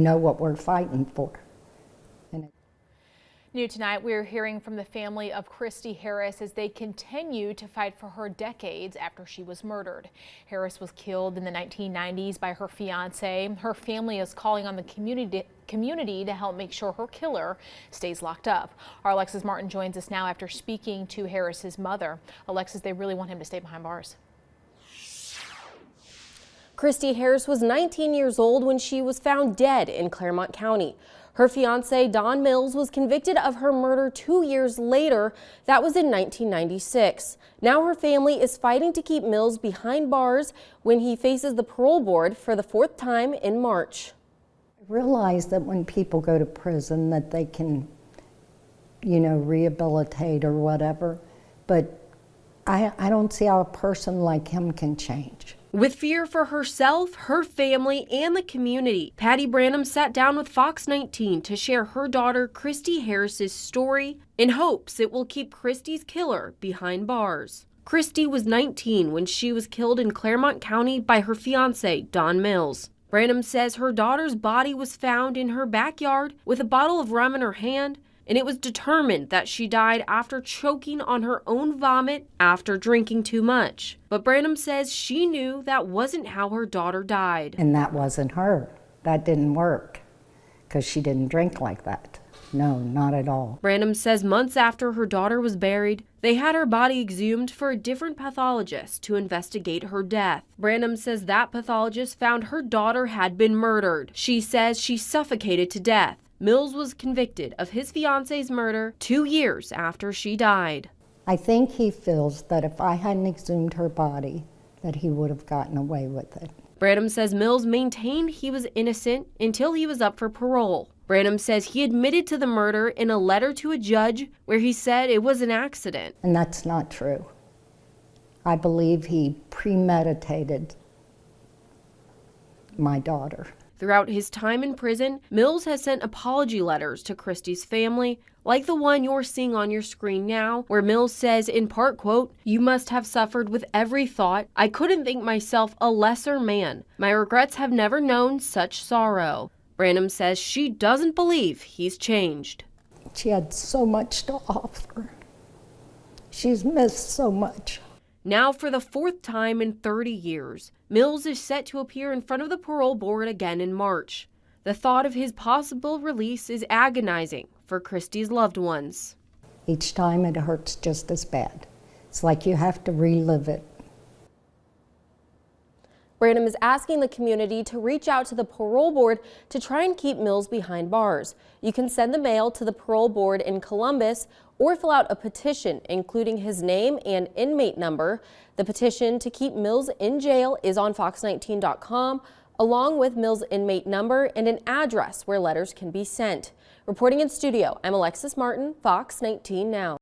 Know what we're fighting for. New tonight, we're hearing from the family of Christy Harris as they continue to fight for her decades after she was murdered. Harris was killed in the 1990s by her fiance. Her family is calling on the community to help make sure her killer stays locked up. Our Alexis Martin joins us now after speaking to Harris's mother. Alexis, they really want him to stay behind bars. Christy Harris was 19 years old when she was found dead in Clermont County. Her fiance, Don Mills, was convicted of her murder 2 years later. That was in 1996. Now her family is fighting to keep Mills behind bars when he faces the parole board for the 4th time in March. I realize that when people go to prison that they can, rehabilitate or whatever, but I don't see how a person like him can change. With fear for herself, her family, and the community, Patty Branham sat down with Fox 19 to share her daughter Christy Harris's story in hopes it will keep Christy's killer behind bars. Christy was 19 when she was killed in Clermont County by her fiance, Don Mills. Branham says her daughter's body was found in her backyard with a bottle of rum in her hand, and it was determined that she died after choking on her own vomit after drinking too much. But Branham says she knew that wasn't how her daughter died. And that wasn't her. That didn't work because she didn't drink like that. No, not at all. Branham says months after her daughter was buried, they had her body exhumed for a different pathologist to investigate her death. Branham says that pathologist found her daughter had been murdered. She says she suffocated to death. Mills was convicted of his fiance's murder 2 years after she died. I think he feels that if I hadn't exhumed her body, that he would have gotten away with it. Branham says Mills maintained he was innocent until he was up for parole. Branham says he admitted to the murder in a letter to a judge where he said it was an accident. And that's not true. I believe he premeditated my daughter. Throughout his time in prison, Mills has sent apology letters to Christy's family, like the one you're seeing on your screen now, where Mills says in part, quote, "You must have suffered with every thought. I couldn't think myself a lesser man. My regrets have never known such sorrow." Branham says she doesn't believe he's changed. She had so much to offer. She's missed so much. Now for the 4th time in 30 years, Mills is set to appear in front of the parole board again in March. The thought of his possible release is agonizing for Christy's loved ones. Each time it hurts just as bad. It's like you have to relive it. Branham is asking the community to reach out to the parole board to try and keep Mills behind bars. You can send the mail to the parole board in Columbus or fill out a petition including his name and inmate number. The petition to keep Mills in jail is on fox19.com, along with Mills' inmate number and an address where letters can be sent. Reporting in studio, I'm Alexis Martin, Fox 19 Now.